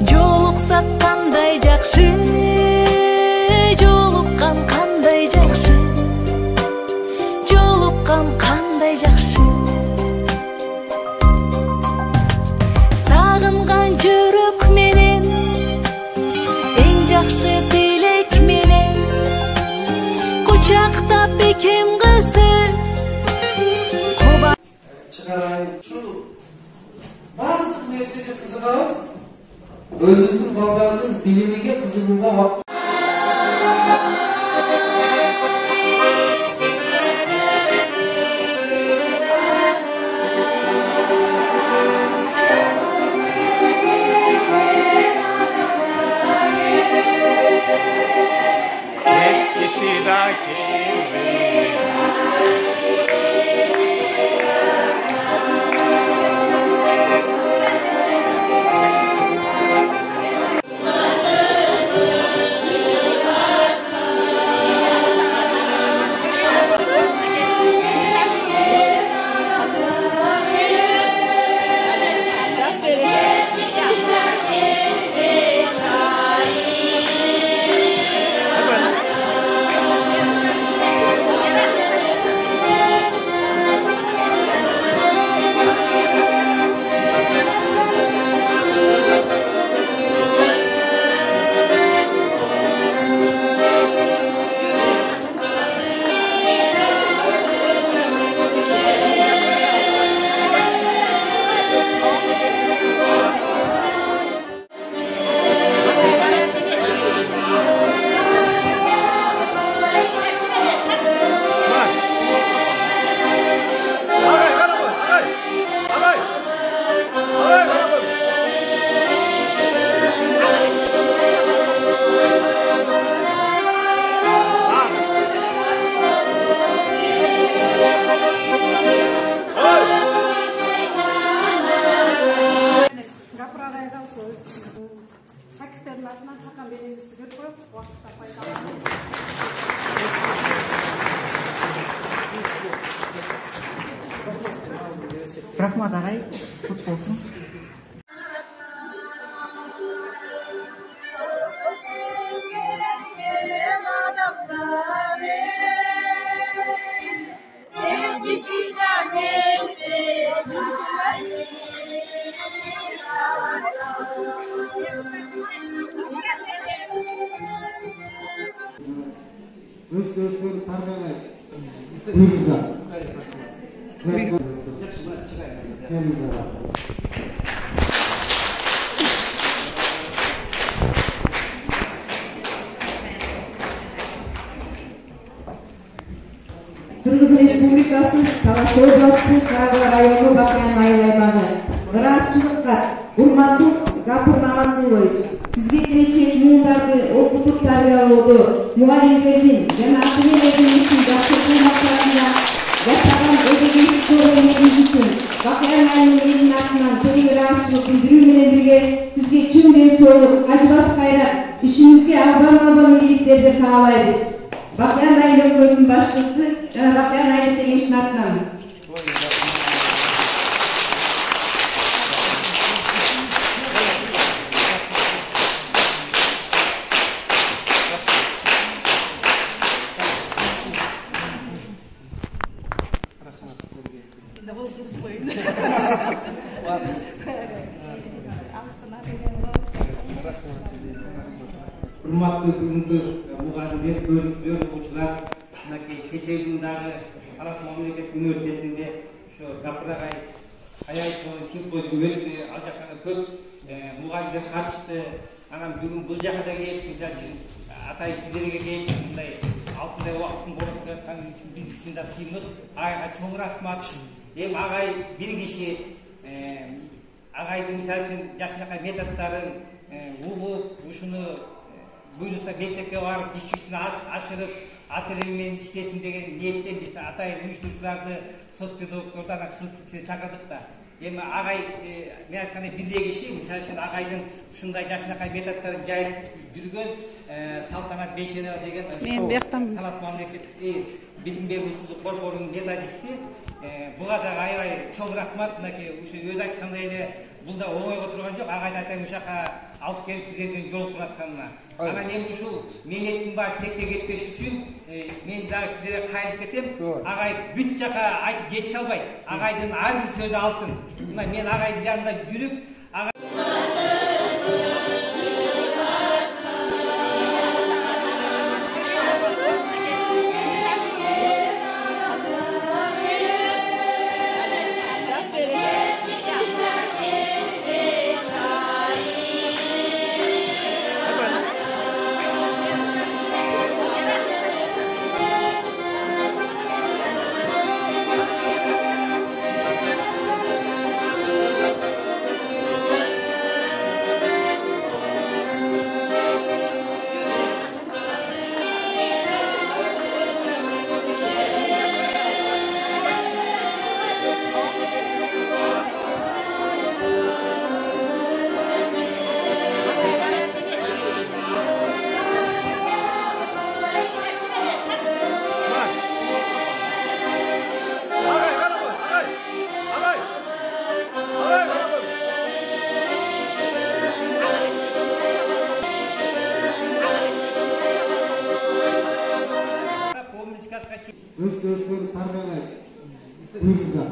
Жолуксак кандай жакшы, жолуккан кандай жакшы, жолуккан кандай жакшы. Сагынган жүрөк менен, эң жакшы тилек менен, кучактап бекем кызы. Барлық нәрсеге қызығамыз, өзіміздің балдардың билімге қызығуға уақыт. Rahmat ağay, kut olsun. Göz parmağı. Buyurun. Kırgız Respublikası Karakoybaşı Karagöl rayonu Bakyan Aylaymanı. Ырасчылыкка, урматтуу Гапыр Мамандулович, сизге келечек муундарда окутуп тарбиялоодо, мугалимдердин жана ата-энелердин үчүн жакшы максатында жасаган эдегейликтериңиз үчүн Bakyan районунун элинин атынан терең ыраазычылык билдирүү менен бирге сизге чын ден соолук, качпас кайрат, ишиңизге албан ийгиликтерди каалайбыз. Bakyan район өкмөтүнүн башчысы жана Bakyan район кеңешинин атынан. Урматтуу бүгүнкү мугалимдер, көрүүчүлөр, окуучулар, мынакей кечээ жылдагы Тарас мамлекеттик университетинде ушу Гапырагай аябай симпозиум өттү. Ал жакка көп мугалимдер катышты. Анан бүгүн бул жака да келип, мисалы үчүн атай сиздерге келип, мындай алтындай убакытын болуп жаткан үчүн биз үчүн да сыймык. Айга чоң рахмат. Эми агай бир киши агайдын мисалы үчүн жакшынакай методдорун угуп, ушуну буюрса мектепке барып иш жүзүн ашырып ата-эне менен иштесин деген ниеттен биз атайын уюштуруучуларды, соцпедагогдорду ана кызыкчы чакырдык да. Эми агай мен айткандай бир киши, мисалы үчүн агайдын ушундай жакшынакай методдорун жайып жүргөн Салтанат Бейшенова деген Талас мамлекеттик билим берүү узундук борборунун методисти. Буга дагы аябай чоң рахмат. Мынакей ушу өзү айткандай эле бул да оңойго турган жок. Ага айтайын ушул жака алып келип сиздердин жолуктуруп атканына. Анан эми ушул мээнеттин баары текке кетпеш үчүн мен дагы сиздерге кайрылып кетем. Агай бүт жака айтып жетише албайт. Агайдын ар бир сөзү алтын. Мына мен агайдын жанында жүрүп Göz gözleri parmağına kuyruğunuza.